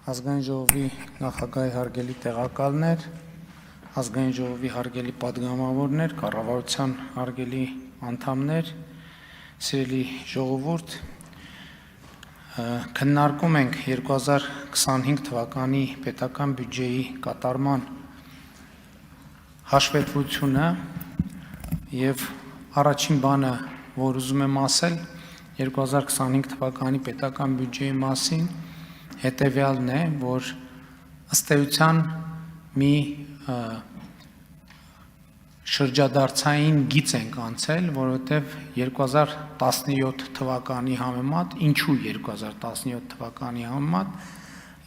Ազգային ժողովի նախագահի հարգելի տեղակալներ, ազգային ժողովի հարգելի պատգամավորներ, կառավարության հարգելի անդամներ, սիրելի ժողովուրդ, քննարկում ենք 2025 թվականի պետական բյուջեի կատարման հաշվետվությունը եւ առաջին բանը, որ ուզում եմ ասել 2025 թվականի պետական բյուջեի մասին հետևյալն է, որ ըստ էության մի շրջադարձային գիծ ենք անցել, որովհետև 2017 թվականի համեմատ, ինչու 2017 թվականի համեմատ,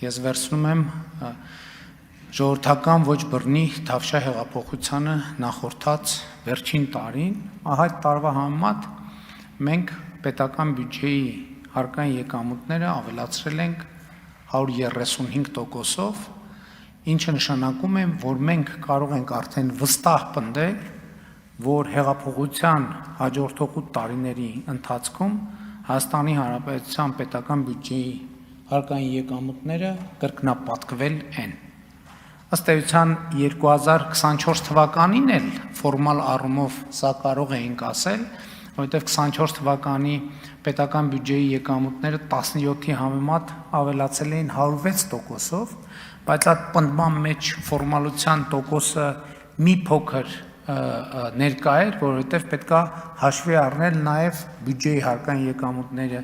ես վերցնում եմ ժողովրդական ոչ բռնի Թավշյա հեղափոխությանը նախորդած վերջին տարին, այդ տարվա համեմատ մենք պետական բյուջեի հարկային եկամուտները ավելացրել ենք 135%-ով, ինչը նշանակում է, որ մենք կարող ենք արդեն վստահ պնդել, որ հեղափոխության հաջորդող 8 տարիների ընթացքում Հայաստանի Հանրապետության պետական բյուջեի հարկային եկամուտները կրկնապատկվել են։ Ըստ էության 2024 թվականին էլ ֆորմալ առումով սա կարող էինք ասել, որովհետև 24 թվականի պետական բյուջեի եկամուտները 17-ի համեմատ ավելացել էին 106%-ով, բայց այդ պնդման մեջ ֆորմալության տոկոսը մի փոքր ներկա էր, որովհետև պետք է հաշվի առնել նաև բյուջեի հարկային եկամուտները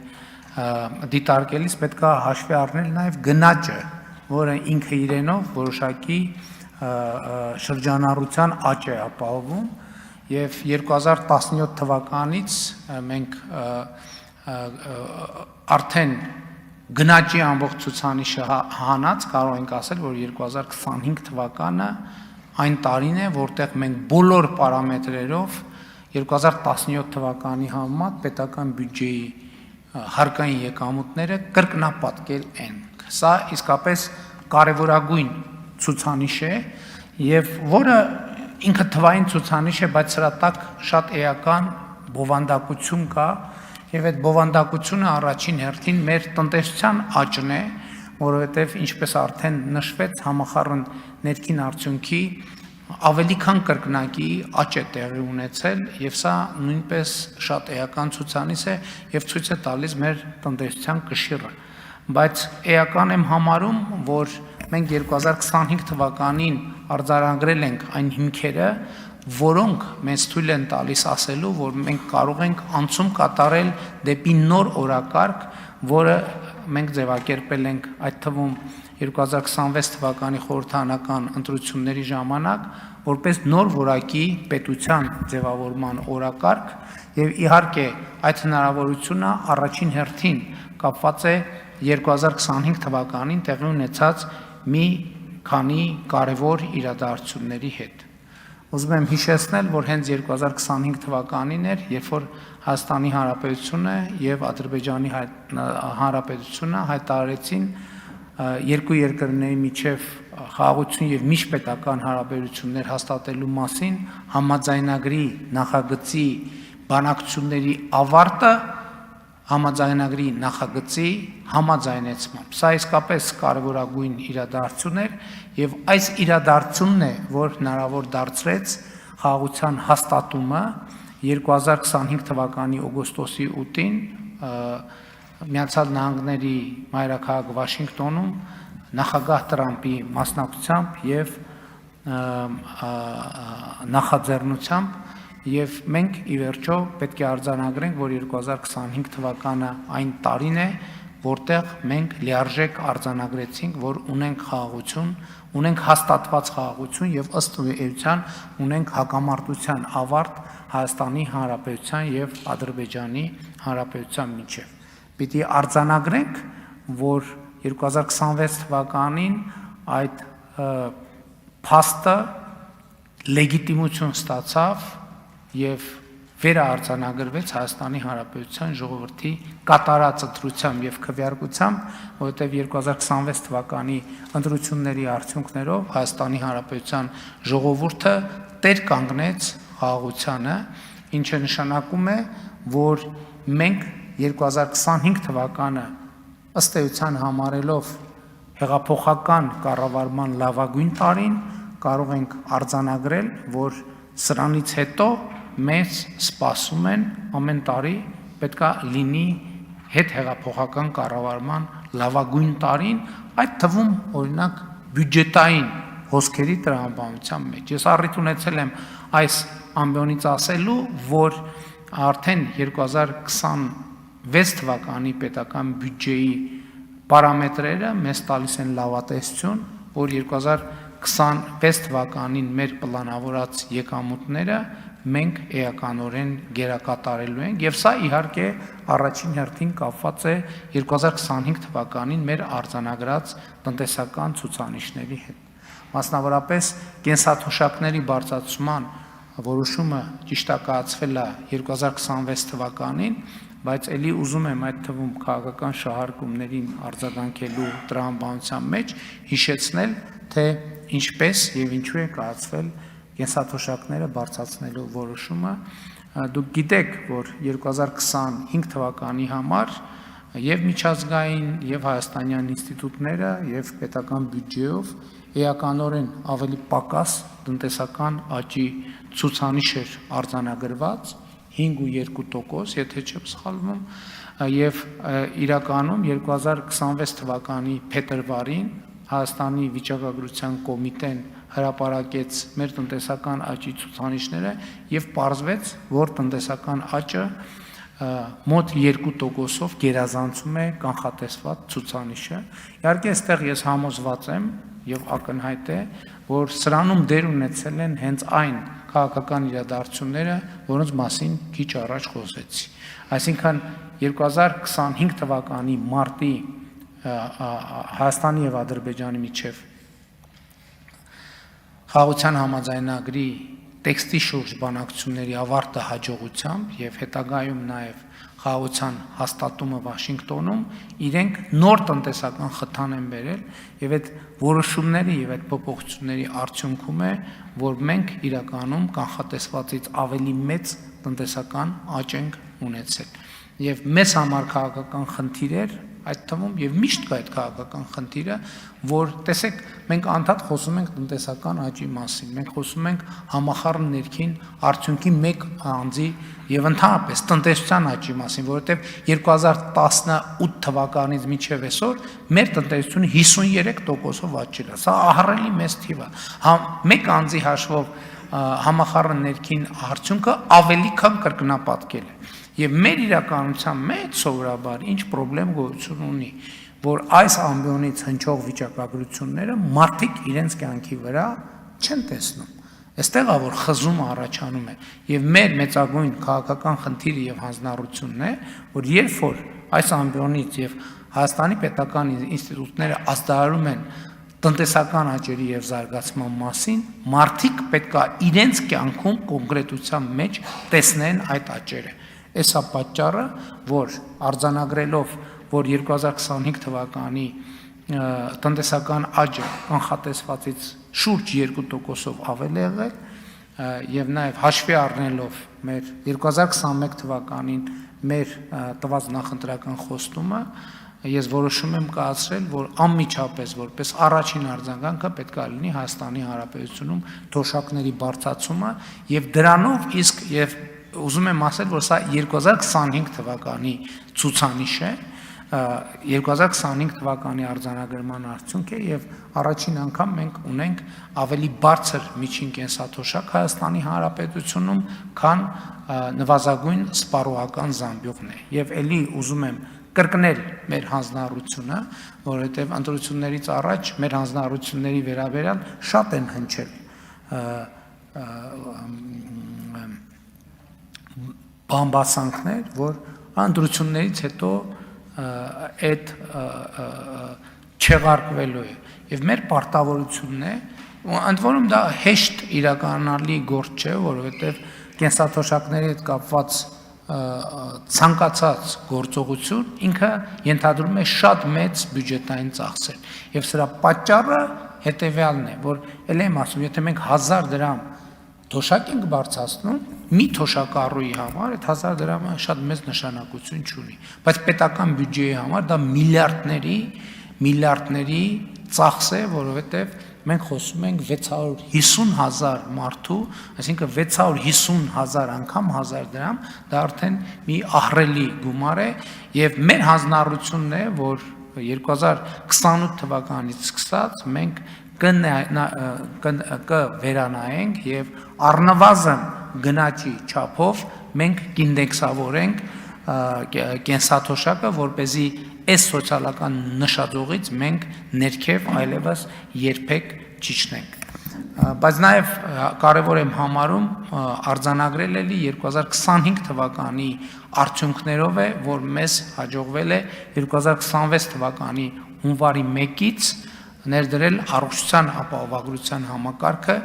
դիտարկելիս պետք է հաշվի առնել նաև գնաճը, որը ինքը իրենով որոշակի շրջանառության աճ է ապահովում եւ 2017 թվականից մենք արդեն գնաճի ամբողջ ցուցանիշը հանած կարող ենք ասել, որ 2025 թվականը այն տարին է, որտեղ մենք բոլոր պարամետրերով 2017 թվականի համեմատ պետական բյուջեի հարկային եկամուտները կրկնապատկել են։ Սա իսկապես կարևորագույն ցուցանիշ է եւ որը ինքը թվային ցուցանիշ է, բայց սրա տակ շատ էական բովանդակություն կա եւ այդ բովանդակությունը առաջին հերթին մեր տնտեսության աճն է, որովհետեւ ինչպես արդեն նշվեց, համախառն ներքին արդյունքի ավելի քան կրկնակի աճ է տեղի ունեցել եւ սա նույնպես շատ էական ցուցանիշ է եւ ցույց է տալիս մեր տնտեսության կշիռը, բայց էական եմ համարում, որ մենք 2025 թվականին արձանագրել ենք այն հիմքերը, որոնք մեզ թույլ են տալիս ասելու, որ մենք կարող ենք անցում կատարել դեպի նոր օրակարգ, որը մենք ձևակերպել ենք այդ թվում 2026 թվականի խորհրդարանական ընտրությունների ժամանակ, որպես նոր որակի պետության ձևավորման օրակարգ, եւ իհարկե այդ հնարավորությունը առաջին հերթին կապված է 2025 թվականին տեղի ունեցած մի քանի կարևոր իրադարձությունների հետ։ Ուզում եմ հիշեցնել, որ հենց 2025 թվականին էր, երբ որ Հայաստանի Հանրապետությունը եւ Ադրբեջանի Հանրապետությունը հայտարարեցին երկու երկրների միջև խաղաղություն եւ միջպետական հարաբերություններ հաստատելու մասին համաձայնագրի նախագծի բանակցությունների ավարտը համաձայնագրի նախագծի համաձայնեցմամբ։ Սա իսկապես կարևորագույն իրադարձություն էր եւ այս իրադարձությունն է, որ հնարավոր դարձրեց խաղաղության հաստատումը 2025 թվականի օգոստոսի 8-ին Միացյալ Նահանգների մայրաքաղաք Վաշինգտոնում նախագահ Տրամպի մասնակցությամբ եւ նախաձեռնությամբ եւ մենք ի վերջո պետք է արձանագրենք, որ 2025 թվականը այն տարին է, որտեղ մենք լիարժեք արձանագրեցինք, որ ունենք խաղաղություն, ունենք հաստատված խաղաղություն եւ ըստ էության ունենք հակամարտության ավարտ Հայաստանի Հանրապետության եւ Ադրբեջանի Հանրապետության միջեւ։ Պիտի արձանագրենք, որ 2026 թվականին այդ փաստը լեգիտիմություն ստացավ եւ վերաարձանագրվեց Հայաստանի Հանրապետության ժողովրդի կատարած ընտրությամբ եւ քվեարկությամբ, որովհետեւ 2026 թվականի ընտրությունների արդյունքներով Հայաստանի Հանրապետության ժողովուրդը տեր կանգնեց խաղաղությանը, ինչը նշանակում է, որ մենք 2025 թվականը ըստ էության համարելով հեղափոխական կառավարման լավագույն տարին կարող ենք արձանագրել, որ սրանից հետո մեզ սպասում են ամեն տարի պետքա լինի հետ հեղափոխական կառավարման լավագույն տարին, այդ թվում օրինակ բյուջետային հոսքերի տրամաբանության մեջ։ Ես առիթ ունեցել եմ այս ամբիոնից ասելու, որ արդեն 2026 թվականի պետական բյուջեի պարամետրերը մեզ տալիս են լավատեսություն, որ 2026 թվականին մեր պլանավորած եկամուտները մենք էականորեն գերակատարելու ենք, եւ սա իհարկե առաջին հերթին կապված է 2025 թվականին մեր արձանագրած տնտեսական ցուցանիշների հետ։ Մասնավորապես կենսաթոշակների բարձրացման որոշումը ճիշտակացվել է 2026 թվականին, բայց ելի ուզում եմ այդ թվում քաղաքական շահարկումներին արձագանքելու տրամաբանության մեջ հիշեցնել, թե ինչպես եւ ինչու է կայացվել կենսաթոշակները բարձրացնելու որոշումը։ Դուք գիտեք, որ 2025 թվականի համար եւ միջազգային եւ հայաստանյան ինստիտուտները եւ պետական բյուջեով էականորեն ավելի պակաս տնտեսական աճի ցուցանիշ էր արձանագրված 5.2%, եթե չեմ սխալվում, եւ իրականում 2026 թվականի փետրվարին Հայաստանի վիճակագրության կոմիտեն հրապարակեց մեր տնտեսական աճի ցուցանիշները եւ պարզվեց, որ տնտեսական աճը մոտ 2%-ով գերազանցում է կանխատեսված ցուցանիշը։ Իհարկե, այստեղ ես համոզված եմ եւ ակնհայտ է, որ սրանում դեր ունեցել են հենց այն քաղաքական իրադարձությունները, որոնց մասին քիչ առաջ խոսեցի։ Այսինքն 2025 թվականի մարտի Հայաստանի եւ Ադրբեջանի միջև խաղաղության համաձայնագրի տեքստի շուրջ բանակցությունների ավարտը հաջողությամբ եւ հետագայում նաեւ խաղաղության հաստատումը Վաշինգտոնում իրենք նոր տնտեսական խթան են բերել եւ այդ որոշումների եւ այդ փոփոխությունների արդյունքում է, որ մենք իրականում կանխատեսվածից ավելի մեծ տնտեսական աճ ենք ունեցել եւ մեծ համար քաղաքական խնդիր էր այդ թվում եւ միշտ կա այդ քաղաքական խնդիրը, որ տեսեք, մենք անդադ խոսում ենք տնտեսական աճի մասին, մենք խոսում ենք համախառն ներքին արդյունքի մեկ անձի եւ ընդհանրապես տնտեսության աճի մասին, որովհետեւ 2018 թվականից մինչեւ այսօր մեր տնտեսությունը 53%-ով աճել է։ Սա ահռելի մեծ թիվ է։ Մեկ անձի հաշվով համախառն ներքին արդյունքը ավելի քան կրկնապատկել է։ Եվ մեր իրականության մեջ սովորաբար ինչ պրոբլեմ գոյություն ունի, որ այս ամբիոնից հնչող վիճակագրությունները մարդիկ իրենց կյանքի վրա չեն տեսնում։ Այստեղ է, որ խզումը առաջանում է, եւ մեր մեծագույն քաղաքական խնդիրը եւ հանձնառությունն է, որ երբ որ այս ամբիոնից եւ Հայաստանի պետական ինստիտուտները ազդարարում են տնտեսական աճերի եւ զարգացման մասին, մարդիկ պետք է իրենց կյանքում կոնկրետության մեջ տեսնեն այդ աճերը։ Էսա պատճառը, որ արձանագրելով, որ 2025 թվականի տնտեսական աճը կանխատեսվածից շուրջ 2%-ով ավել է եղել եւ նաեւ հաշվի առնելով մեր 2021 թվականին մեր տված նախընտրական խոստումը, ես որոշում եմ կայացրել, որ անմիջապես որպես առաջին արձագանքը պետք է լինի Հայաստանի Հանրապետությունում թոշակների բարձրացումը եւ դրանով իսկ եւ ուզում եմ ասել, որ սա 2025 թվականի ցուցանիշ է, 2025 թվականի արձանագրման արդյունք է եւ առաջին անգամ մենք ունենք ավելի բարձր միջին կենսաթոշակ Հայաստանի Հանրապետությունում, քան նվազագույն սպառողական զամբյուղն է։ Եվ ելի ուզում եմ կրկնել մեր հանձնառությունը, որովհետեւ ընտրություններից առաջ մեր հանձնառությունների վերաբերյալ շատ են հնչել բամբասանքներ, որ ընտրություններից հետո այդ չեղարկվելու է եւ մեր պարտավորությունն է, ընդ որում դա հեշտ իրականանալի գործ չէ, որովհետեւ կենսաթոշակների հետ կապված ցանկացած գործողություն ինքը ենթադրում է շատ մեծ բյուջետային ծախսեր եւ սրա պատճառը հետեւյալն է, որ ել եմ ասում, եթե մենք 1000 դրամ թոշակ ենք բարձրացնում, մի թոշակառուի համար այդ 1000 դրամը շատ մեծ նշանակություն չունի, բայց պետական բյուջեի համար դա միլիարդների ծախս է, որովհետև մենք խոսում ենք 650,000 մարդու, այսինքն 650,000 անգամ 1000 դրամ, դա արդեն մի ահռելի գումար է, եւ մեր հանձնառությունն է, որ 2028 թվականից սկսած մենք կվերանայենք եւ առնվազն գնաճի չափով մենք կինդեքսավորենք կենսաթոշակը, որպեսզի այս սոցիալական նշաձողից մենք ներքև այլևս երբեք չիջնենք։ Բայց նաև կարևոր եմ համարում արձանագրել էլի 2025 թվականի արդյունքներով է, որ մեզ հաջողվել է 2026 թվականի հունվարի 1-ից ներդրել առողջության ապահովագրության համակարգը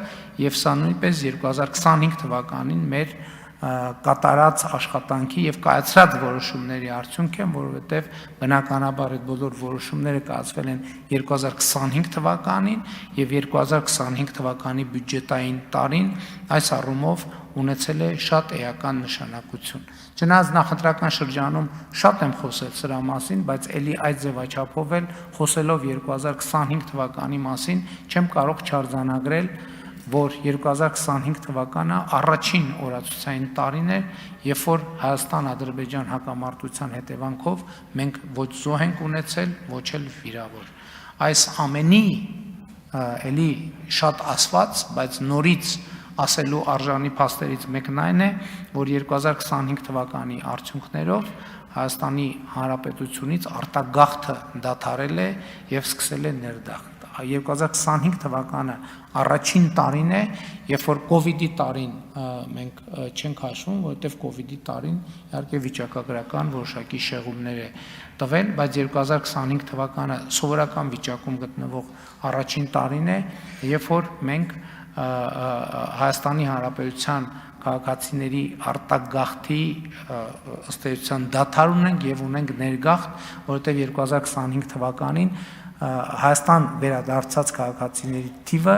եւ սա նույնպես 2025 թվականին մեր կատարած աշխատանքի եւ կայացրած որոշումների արդյունք են, որովհետեւ բնականաբար այդ բոլոր որոշումները կայացվել են 2025 թվականին եւ 2025 թվականի բյուջետային տարին այս առումով ունեցել է շատ էական նշանակություն։ Չնայած նախընտրական շրջանում շատ եմ խոսել սրա մասին, բայց ելի այդ ձևաչափով էլ խոսելով 2025 թվականի մասին չեմ կարող չարձանագրել, որ 2025 թվականը առաջին օրացուցային տարին է, երբ որ Հայաստան-Ադրբեջան հակամարտության հետևանքով մենք ոչ զոհ ենք ունեցել, ոչ էլ վիրավոր։ Այս ամենի էլի շատ ասված, բայց նորից ասելու արժանի փաստերից մեկն այն է, որ 2025 թվականի արդյունքներով Հայաստանի Հանրապետությունից արտագաղթը դադարել է եւ սկսել է ներդախտ։ 2025 թվականը առաջին տարին է, երբ որ կոവിഡ്ի տարին մենք չենք հաշվում, որովհետև կոവിഡ്ի տարին իհարկե վիճակագրական որոշակի շեղումներ է տվել, բայց 2025 թվականը սովորական վիճակում գտնվող առաջին տարին է, երբ որ մենք Հայաստանի Հանրապետության քաղաքացիների արտագաղթի ըստ էության դադար ունենք եւ ունենք ներգաղթ, որովհետեւ 2025 թվականին Հայաստան վերադարձած քաղաքացիների թիվը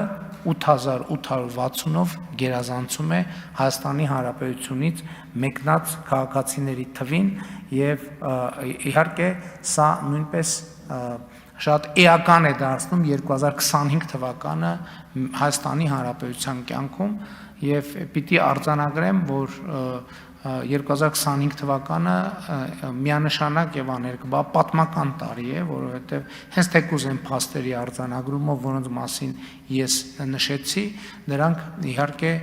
8860-ով գերազանցում է Հայաստանի Հանրապետությունից մեկնած քաղաքացիների թվին եւ իհարկե սա նույնպես շատ էական է դարձնում 2025 թվականը Հայաստանի Հանրապետության կյանքում եւ պիտի արձանագրեմ, որ 2025 թվականը միանշանակ եւ աներկբա պատմական տարի է, որովհետեւ հենց թեկուզ են փաստերի արձանագրումով, որոնց մասին ես նշեցի, դրանք իհարկե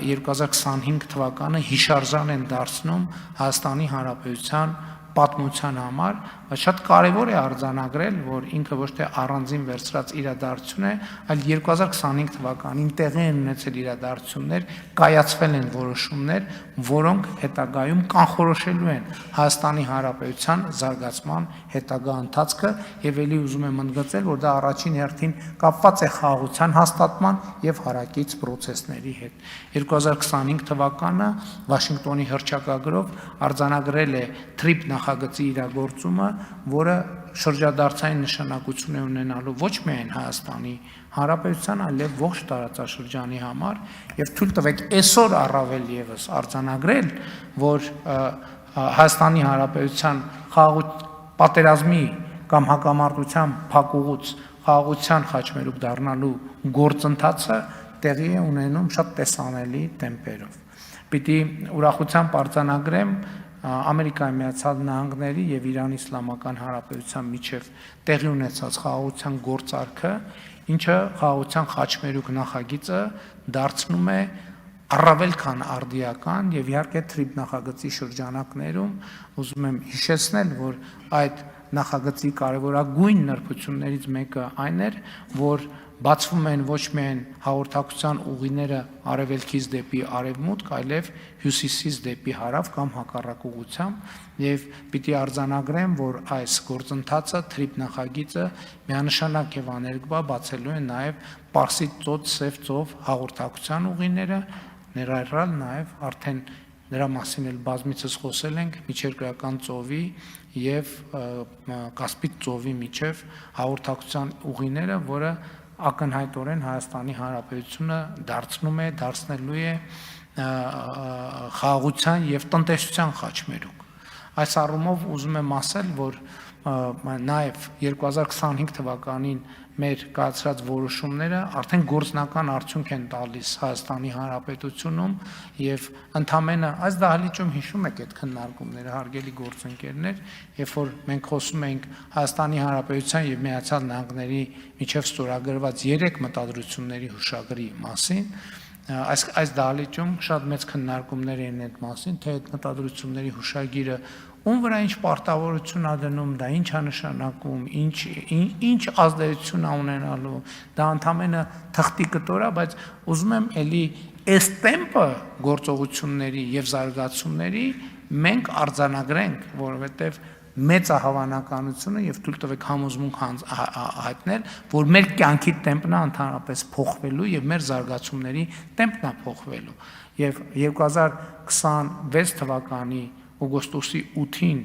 2025 թվականը հիշարժան են դարձնում Հայաստանի Հանրապետության պատմության համար, բայց շատ կարևոր է արձանագրել, որ ինքը ոչ թե առանձին վերցրած իրադարձություն է, այլ 2025 թվականին տեղի են ունեցել իրադարձություններ, կայացվել են որոշումներ, որոնք հետագայում կանխորոշելու են Հայաստանի Հանրապետության զարգացման հետագա ընթացքը եւ ելի ուզում եմ ընդգծել, որ դա առաջին հերթին կապված է խաղաղության հաստատման եւ հարակից պրոցեսների հետ։ 2025 թվականը Վաշինգտոնի հռչակագրով արձանագրել է TRIP նախագծի իրագործումը, որը շրջադարձային նշանակություն է ունենալու ոչ միայն Հայաստանի Հանրապետության, այլև ողջ տարածաշրջանի համար, եւ թույլ տվեք այսօր առավել եւս արձանագրել, որ Հայաստանի Հանրապետության պատերազմի կամ հակամարտության փակուղուց խաղաղության խաչմերուկ դառնալու գործընթացը տեղի է ունենում շատ տեսանելի տեմպերով։ Պիտի ուրախությամբ արձանագրեմ Ամերիկայի Միացյալ Նահանգների եւ Իրանի Իսլամական Հանրապետության միջև տեղի ունեցած խաղաղության գործարքը, ինչը խաղաղության խաչմերուկ նախագիծը դարձնում է առավել քան արդիական եւ իհարկե TRIP նախագծի շրջանակներում ուզում եմ հիշեցնել, որ այդ նախագծի կարևորագույն նրբություններից մեկը այն էր, որ բացվում են ոչ միայն հաղորդակցության ուղիները արևելքից դեպի արևմուտք, այլև հյուսիսից դեպի հարավ կամ հակառակ ուղղությամբ եւ պիտի արձանագրեմ, որ այս գործընթացը TRIP նախագիծը միանշանակ եւ աներկբա բացելու է նաեւ Պարսից ծոց, Սև ծով հաղորդակցության ուղիները, ներառյալ նաեւ արդեն նրա մասին էլ բազմիցս խոսել ենք միջերկրական ծովի եւ Կասպիկ ծովի միջև հաղորդակցության ուղիները, որը ակնհայտորեն Հայաստանի Հանրապետությունը դարձնելու է խաղաղության եւ տնտեսության խաչմերուկ։ Այս առումով ուզում եմ ասել, որ նաև 2025 թվականին մեր կայացրած որոշումները արդեն գործնական արդյունք են տալիս Հայաստանի Հանրապետությունում եւ ընդամենը այս դահլիճում հիշում եք այդ քննարկումները, հարգելի գործընկերներ, երբ որ մենք խոսում ենք Հայաստանի Հանրապետության եւ Միացյալ Նահանգների միջև ստորագրված 3 մտադրությունների հուշագրի մասին, այս դահլիճում շատ մեծ քննարկումներ են այդ մասին, թե այդ մտադրությունների հուշագիրը ում վրա ինչ պարտավորություն ա դնում, դա ինչ ա նշանակում, ինչ ազդեցություն ա ունենալու, դա ընդամենը թղթի կտոր ա, բայց ուզում եմ էլի այս տեմպը գործողությունների եւ զարգացումների մենք արձանագրենք, որովհետեւ մեծ է հավանականությունը եւ թույլ տվեք համոզմունք հայտնել, որ մեր կյանքի տեմպն է ընդհանրապես փոխվելու եւ մեր զարգացումների տեմպն է փոխվելու։ Եվ 2026 թվականի օգոստոսի 8-ին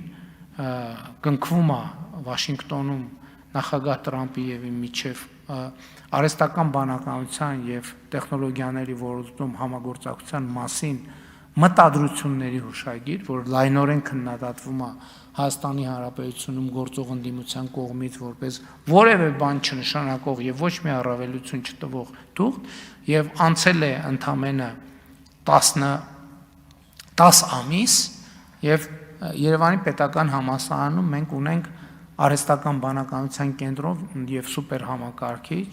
կնքվում է Վաշինգտոնում նախագահ Տրամփի եւ իմ միջև արհեստական բանականության եւ տեխնոլոգիաների ոլորտում համագործակցության մասին մտադրությունների հուշագիր, որ լայնորեն քննադատվում է Հայաստանի Հանրապետությունում գործող ընդդիմության կողմից որպես որևէ բան չնշանակող եւ ոչ մի առավելություն չտվող թուղթ, եւ անցել է ընդամենը 10 ամիս եւ Երևանի պետական համալսարանում մենք ունենք արհեստական բանականության կենտրոն եւ սուպեր համակարգիչ,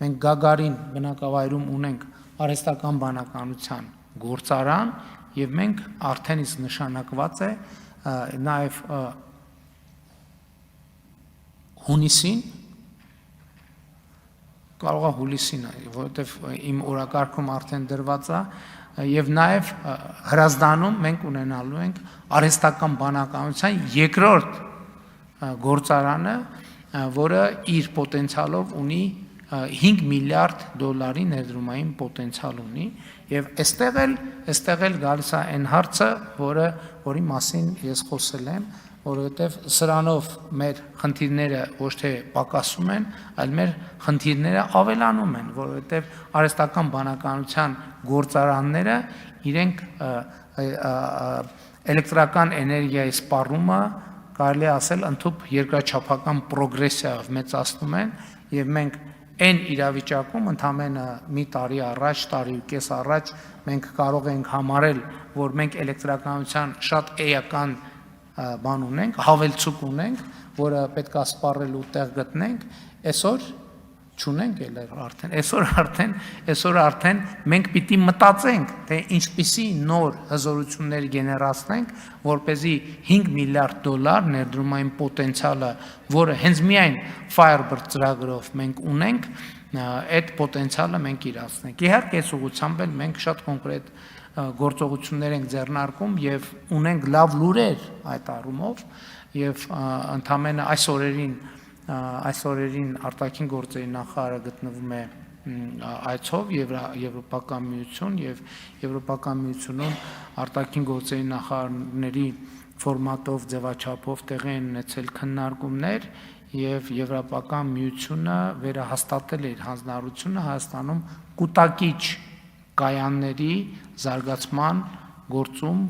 մենք Գագարին բնակավայրում ունենք արհեստական բանականության գործարան եւ մենք արդեն իսկ նշանակված է նաեւ հունիսին կարող է հուլիսին, որովհետեւ իմ օրակարգում արդեն դրված է եւ նաեւ Հրազդանում մենք ունենալու ենք արհեստական բանականության երկրորդ գործարանը, որը իր պոտենցիալով ունի 5 միլիարդ դոլարի ներդրումային պոտենցիալ ունի եւ այստեղ էլ գալիս է այն հարցը, որի մասին ես խոսել եմ, որովհետեւ սրանով մեր խնդիրները ոչ թե պակասում են, այլ մեր խնդիրները ավելանում են, որովհետեւ արհեստական բանականության գործարանները իրենք էլեկտրական էներգիայի սպառումը կարելի ասել ընդհանուր երկրաչափական պրոգրեսիայով մեծացնում են եւ մենք այն իրավիճակում ընդամենը մի տարի առաջ, տարի ու կես առաջ մենք կարող ենք համարել, որ մենք էլեկտրականության շատ էական բան ունենք, հավելցուկ ունենք, որը պետք է սպառել ու տեղ գտնենք, այսօր չունենք այսօր արդեն մենք պիտի մտածենք, թե ինչպիսի նոր հզորություններ գեներացնենք, որպեսզի 5 միլիարդ դոլար ներդրումային պոտենցիալը, որը հենց միայն Firebird ծրագրով մենք ունենք, այդ պոտենցիալը մենք իրացնենք։ Իհարկե, այս ուղղությամբ էլ մենք շատ կոնկրետ գործողություններ ենք ձեռնարկում եւ ունենք լավ լուրեր այդ առումով եւ ընդամենը այս օրերին արտաքին գործերի նախարարը գտնվում է այցով Եվրոպական միություն եւ Եվրոպական միությունում արտաքին գործերի նախարարների ֆորմատով ձևաչափով տեղի են ունեցել քննարկումներ եւ Եվրոպական միությունը վերահաստատել է իր հանձնառությունը Հայաստանում կուտակիչ կայանների զարգացման գործում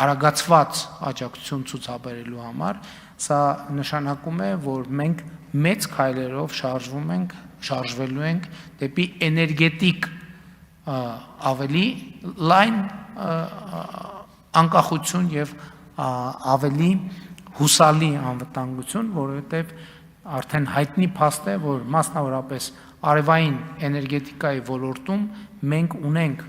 արագացված աջակցություն ցուցաբերելու համար, սա նշանակում է, որ մենք մեծ քայլերով շարժվելու ենք դեպի էներգետիկ ավելի լայն անկախություն եւ ավելի հուսալի անվտանգություն, որովհետեւ արդեն հայտնի փաստ է, որ մասնավորապես արևային էներգետիկայի ոլորտում մենք ունենք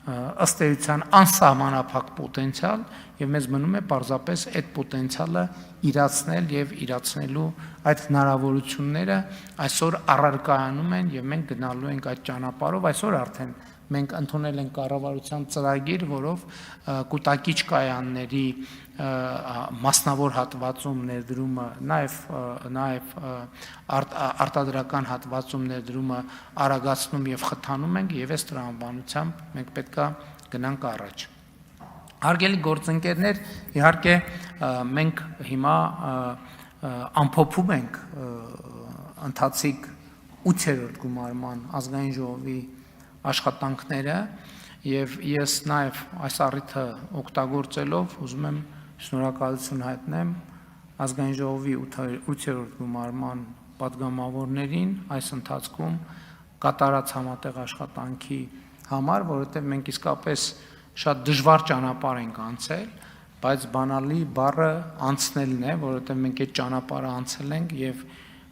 ըստ էության անսահմանափակ պոտենցիալ եւ մեզ մնում է պարզապես այդ պոտենցիալը իրացնել եւ իրացնելու այդ հնարավորությունները այսօր առարկայանում են եւ մենք գնալու ենք այդ ճանապարհով այսօր արդեն մենք ընդունել ենք կառավարության ծրագիր, որով կուտակիչ կայանների մասնավոր հատվածում ներդրումը, նաև արտադրական հատվածում ներդրումը արագացնում եւ խթանում ենք եւ այս տրամաբանությամբ մենք պետքա գնանք առաջ։ Հարգելի գործընկերներ, իհարկե մենք հիմա ամփոփում ենք ընթացիկ 8-րդ գումարման ազգային ժողովի աշխատանքները եւ ես նաեւ այս առիթը օգտագործելով ուզում եմ շնորհակալություն հայտնեմ ազգային ժողովի 8-րդ գումարման պատգամավորներին այս ընթացքում կատարած համատեղ աշխատանքի համար, որովհետև մենք իսկապես շատ դժվար ճանապարհ ենք անցել, բայց բանալի բառը անցնելն է, որովհետև մենք այդ ճանապարհը անցել ենք եւ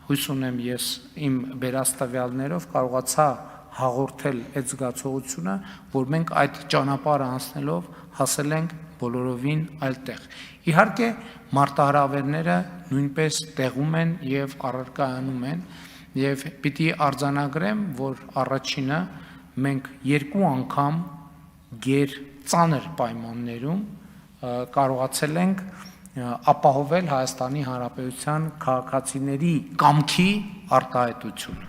հույս ունեմ ես իմ բերած տվյալներով կարողացա հաղորդել այդ զգացողությունը, որ մենք այդ ճանապարհը անցնելով հասել ենք բոլորովին այլ տեղ։ Իհարկե մարտահրավերները նույնպես տեղում են եւ առարկայանում են եւ պիտի արձանագրեմ, որ առաջինը մենք երկու անգամ գեր ծանր պայմաններում կարողացել ենք ապահովել Հայաստանի Հանրապետության քաղաքացիների կամքի արտահայտությունը։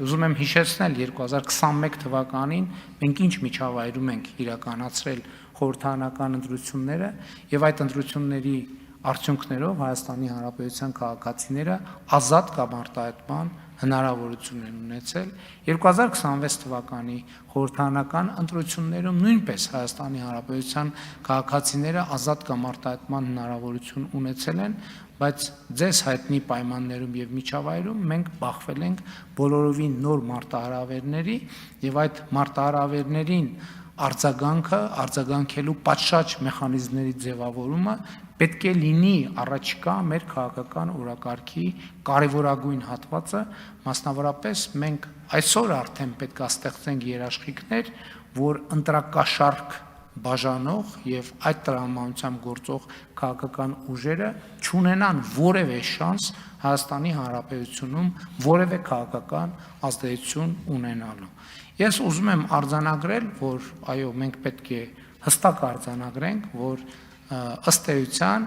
Ուզում եմ հիշեցնել 2021 թվականին մենք ինչ միջավայրում ենք իրականացրել խորհրդարանական ընտրությունները եւ այդ ընտրությունների արդյունքներով Հայաստանի Հանրապետության քաղաքացիները ազատ կամ արտահայտման հնարավորություն են ունեցել 2026 թվականի խորհրդարանական ընտրություններում նույնպես Հայաստանի Հանրապետության քաղաքացիները ազատ կամ արտահայտման հնարավորություն ունեցել են, բայց ձեզ հայտնի պայմաններում եւ միջավայրում մենք բախվել ենք բոլորովին նոր մարտահրավերների եւ այդ մարտահրավերներին արձագանքելու պատշաճ մեխանիզմների ձևավորումը պետք է լինի առաջիկա մեր քաղաքական օրակարգի կարևորագույն հատվածը, մասնավորապես մենք այսօր արդեն պետք է ստեղծենք երաշխիքներ, որ ընտրակաշարք բաժանող եւ այդ տրամաբանությամբ գործող քաղաքական ուժերը չունենան որևէ շանս Հայաստանի Հանրապետությունում որևէ քաղաքական ազդեցություն ունենալու։ Ես ուզում եմ արձանագրել, որ այո, մենք պետք է հստակ արձանագրենք, որ ըստ էության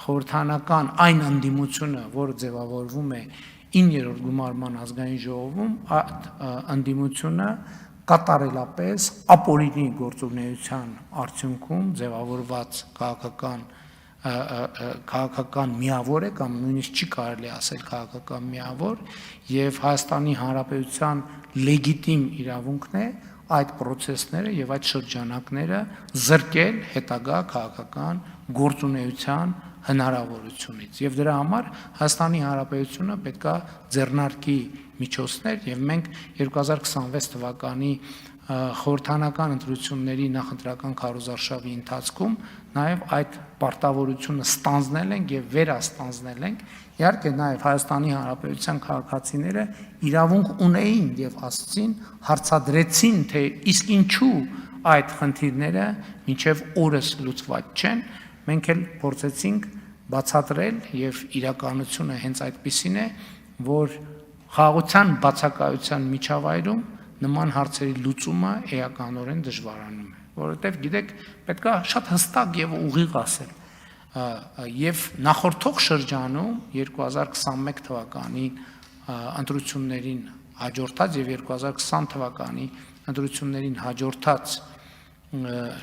խորհրդարանական այն ընդդիմությունը, որը ձևավորվում է 9-րդ գումարման ազգային ժողովում, այդ ընդդիմությունը կատարելապես ապօրինի գործունեության արդյունքում ձևավորված քաղաքական միավոր է կամ նույնիսկ չի կարելի ասել քաղաքական միավոր եւ Հայաստանի Հանրապետության լեգիտիմ իրավունքն է այդ process-ները եւ այդ շրջանակները զրկել հետագա քաղաքական գործունեության հնարավորությունից եւ դրա համար Հայաստանի Հանրապետությունը պետք է ձեռնարկի միջոցներ եւ մենք 2026 թվականի խորհրդարանական ընտրությունների նախընտրական քարոզարշավի ընթացքում նաեւ այդ պարտավորությունը ստանձնել ենք եւ վերաստանձնել ենք իհարկե նաեւ Հայաստանի Հանրապետության քաղաքացիները իրավունք ունեին եւ ասցին հարցադրեցին թե իսկ ինչու այդ խնդիրները մինչեւ օրս լուծված չեն մենք էլ փորձեցինք բացատրել եւ իրականությունը հենց այդպիսին է որ խաղաղության բացակայության միջավայրում նման հարցերի լուծումը էականորեն դժվարանում է, որովհետև գիտեք, պետք է շատ հստակ եւ ուղիղ ասել։ Եվ նախորդող շրջանում 2021 թվականի ընտրություններին հաջորդած եւ 2020 թվականի ընտրություններին հաջորդած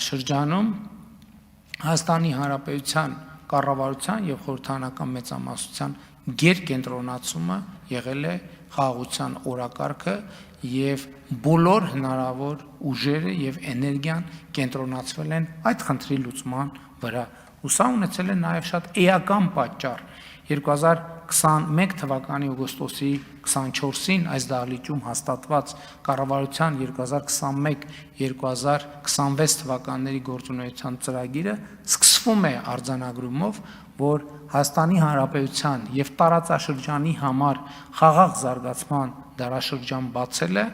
շրջանում Հայաստանի Հանրապետության կառավարության եւ խորհրդարանական մեծամասնության գերկենտրոնացումը եղել է խաղաղության օրակարգը եւ բոլոր հնարավոր ուժերը եւ էներգիան կենտրոնացվել են այդ խնդրի լուծման վրա։ Ու սա ունեցել է նաեւ շատ էական պատճառ 2021 թվականի օգոստոսի 24-ին այս դահլիճում հաստատված կառավարության 2021-2026 թվականների գործունեության ծրագիրը սկսվում է արձանագրումով, որ Հայաստանի Հանրապետության եւ տարածաշրջանի համար խաղաղ զարգացման դարաշրջան բացելը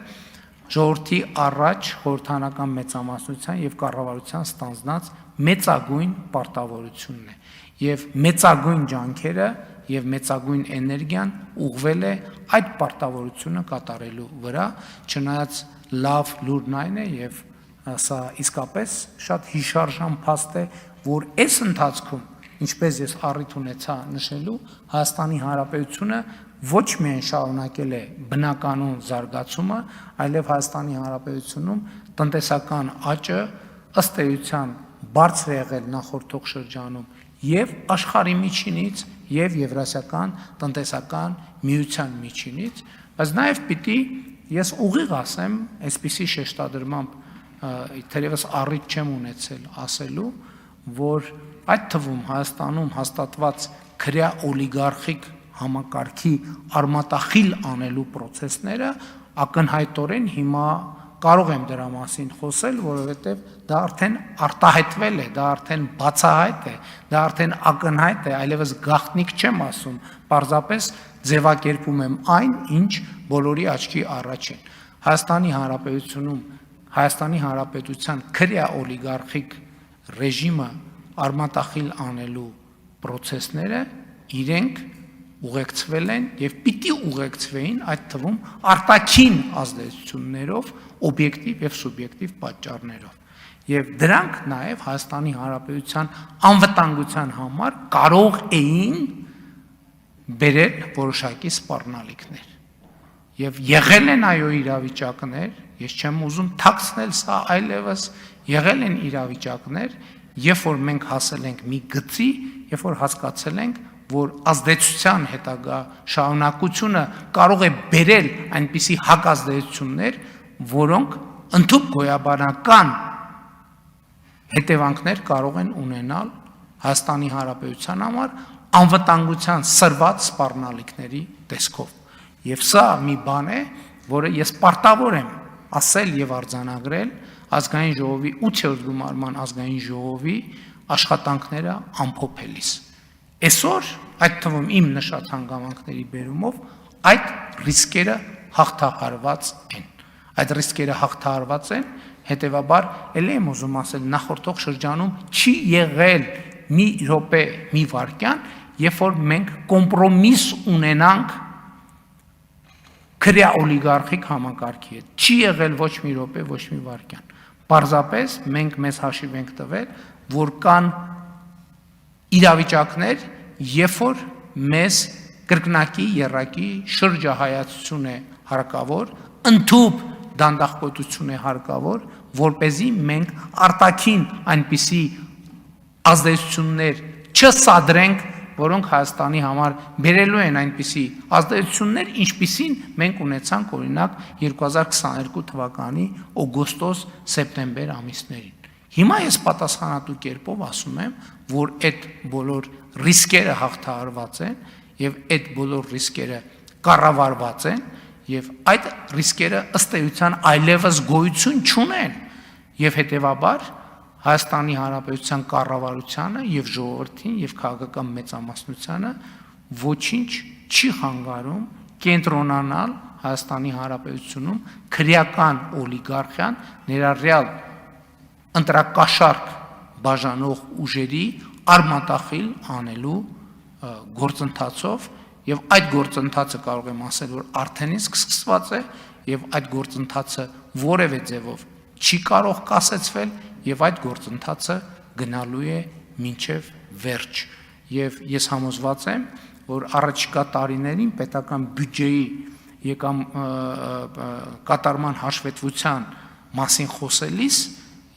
ժողովրդի առաջ խորհրդարանական մեծամասնության եւ կառավարության ստանձնած մեծագույն պարտավորությունն է եւ մեծագույն ջանքերը եւ մեծագույն էներգիան ուղղվել է այդ պարտավորությունը կատարելու վրա, չնայած լավ լուրն այն է եւ սա իսկապես շատ հիշարժան փաստ է, որ այս ընթացքում, ինչպես ես առիթ ունեցա նշելու, Հայաստանի Հանրապետությունը ոչ միայն շարունակել է բնականոն զարգացումը, այլև Հայաստանի Հանրապետությունում տնտեսական աճը ըստ էության բարձր է եղել նախորդող շրջանում եւ աշխարհի միջինից եւ Եվրասիական տնտեսական միության միջինից, բայց նաեւ պիտի ես ուղիղ ասեմ, այսպիսի շեշտադրմամբ թերևս առիթ չեմ ունեցել ասելու, որ այդ թվում Հայաստանում հաստատված քրյա օլիգարխիկ համակարգի արմատախիլ անելու process-ները ակնհայտորեն հիմա կարող եմ դրա մասին խոսել, որովհետև դա արդեն արտահայտվել է, դա արդեն բացահայտ է, դա արդեն ակնհայտ է, այլևս գաղտնիք չեմ ասում, պարզապես ձևակերպում եմ այն, ինչ բոլորի աչքի առաջ են։ Հայաստանի Հանրապետությունում Հայաստանի Հանրապետության քրեա օլիգարխիկ ռեժիմը արմատախիլ անելու process-ները իրենք ուղեկցվել են եւ պիտի ուղեկցվեին այդ թվում արտաքին ազդեցություններով, օբյեկտիվ եւ սուբյեկտիվ պատճառներով։ Եվ դրանք նաեւ Հայաստանի Հանրապետության անվտանգության համար կարող էին բերել որոշակի սպառնալիքներ։ Եվ եղել են այո իրավիճակներ, ես չեմ ուզում թաքցնել սա այլևս, եղել են իրավիճակներ, երբ որ մենք հասել ենք մի գծի, երբ որ հասկացել ենք, որ ազդեցության հետագա շարունակությունը կարող է բերել այնպիսի հակազդեցություններ, որոնք ընդհանուր գոյաբանական հետևանքներ կարող են ունենալ Հայաստանի Հանրապետության համար անվտանգության սրված սպառնալիքների տեսքով։ Եվ սա մի բան է, որը ես պարտավոր եմ ասել եւ արձանագրել ազգային ժողովի 8-րդ գումարման ազգային ժողովի աշխատանքները ամփոփելիս։ Այսօր այդ թվում իմ նշած հանգամանքների բերումով այդ ռիսկերը հաղթահարված են։ Այդ ռիսկերը հաղթահարված են, հետեւաբար ելի եմ ուզում ասել նախորդող շրջանում չի եղել մի րոպե, մի վայրկյան, երբ որ մենք կոմպրոմիս ունենանք քրեա օլիգարխիկ համակարգի հետ։ Չի եղել ոչ մի րոպե, ոչ մի վայրկյան։ Պարզապես մենք մեզ հաշիվ ենք տվել, որ կան իրավիճակներ, երբ որ մեզ կրկնակի եռակի շրջահայացություն է հարկավոր, ընդհանուր դանդաղպետություն է հարկավոր, որպեսզի մենք արտաքին այնպիսի ազդեցություններ չսադրենք, որոնք Հայաստանի համար բերելու են այնպիսի ազդեցություններ, ինչպիսին մենք ունեցանք օրինակ 2022 թվականի օգոստոս-սեպտեմբեր ամիսներին։ Հիմա ես պատասխանատու կերպով ասում եմ, որ այդ բոլոր ռիսկերը հաղթահարված են եւ այդ բոլոր ռիսկերը կառավարված են եւ այդ ռիսկերը ըստ էության այլևս գոյություն չունեն եւ հետեւաբար Հայաստանի Հանրապետության կառավարությանը եւ ժողովրդին եւ քաղաքական մեծամասնությանը ոչինչ չի խանգարում կենտրոնանալ Հայաստանի Հանրապետությունում քրեական օլիգարխիան ներառյալ ընտրակաշառք բաժանող ուժերի արմատախիլ անելու գործընթացով եւ այդ գործընթացը կարող եմ ասել, որ արդեն իսկ սկսված է եւ այդ գործընթացը որևէ ձևով չի կարող կասեցվել եւ այդ գործընթացը գնալու է մինչեւ վերջ եւ ես համոզված եմ, որ առաջիկա տարիներին պետական բյուջեի եկամ կատարման հաշվետվության մասին խոսելիս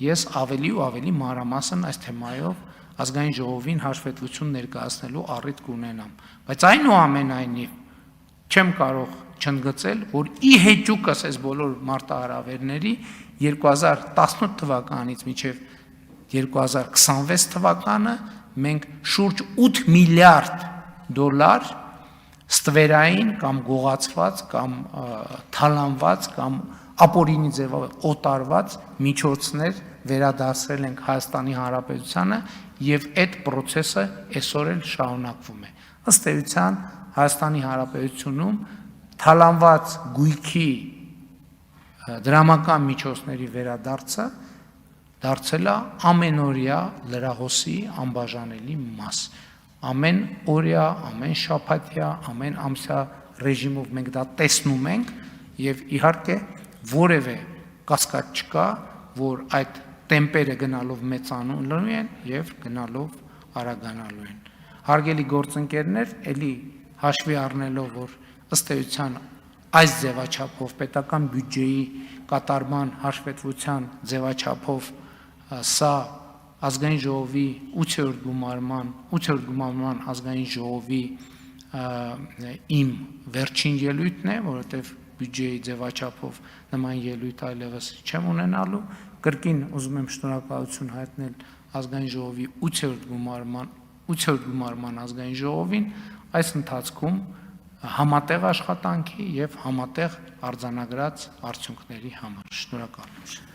ես ավելի ու ավելի մանրամասն այս թեմայով ազգային ժողովին հաշվետվություն ներկայացնելու առիթ կունենամ, բայց այնուամենայնիվ չեմ կարող չընդգծել, որ ի հեճուկս այս բոլոր մարտահրավերների 2018 թվականից մինչև 2026 թվականը մենք շուրջ 8 միլիարդ դոլար ստվերային կամ գողացված կամ թալանված կամ ապօրինի ձևով օտարված միջոցներ վերադասրել ենք Հայաստանի Հանրապետությանը եւ այդ process-ը այսօր էլ շարունակվում է։ Ըստ էության Հայաստանի Հանրապետությունում թալանված գույքի դրամական միջոցների վերադարձը դարձել է ամենօրյա լրահոսի անբաժանելի մաս։ Ամեն օրյա, ամեն շաբաթյա, ամեն ամսյա ռեժիմով մենք դա տեսնում ենք եւ իհարկե որևէ կասկած չկա, որ այդ տեմպերը գնալով մեծանալու են եւ գնալով արագանալու են։ Հարգելի գործընկերներ, ելի հաշվի առնելով, որ ըստ էության այս ձևաչափով պետական բյուջեի կատարման հաշվետվության ձևաչափով սա ազգային ժողովի 8-րդ գումարման ազգային ժողովի իմ վերջին ելույթն է, որովհետև բյուջեի ձևաչափով նման ելույթ այլևս չեմ ունենալու, կրկին ուզում եմ շնորհակալություն հայտնել ազգային ժողովի 8-րդ գումարման ազգային ժողովին, այս ընթացքում համատեղ աշխատանքի եւ համատեղ արձանագրած արդյունքների համար։ Շնորհակալ եմ։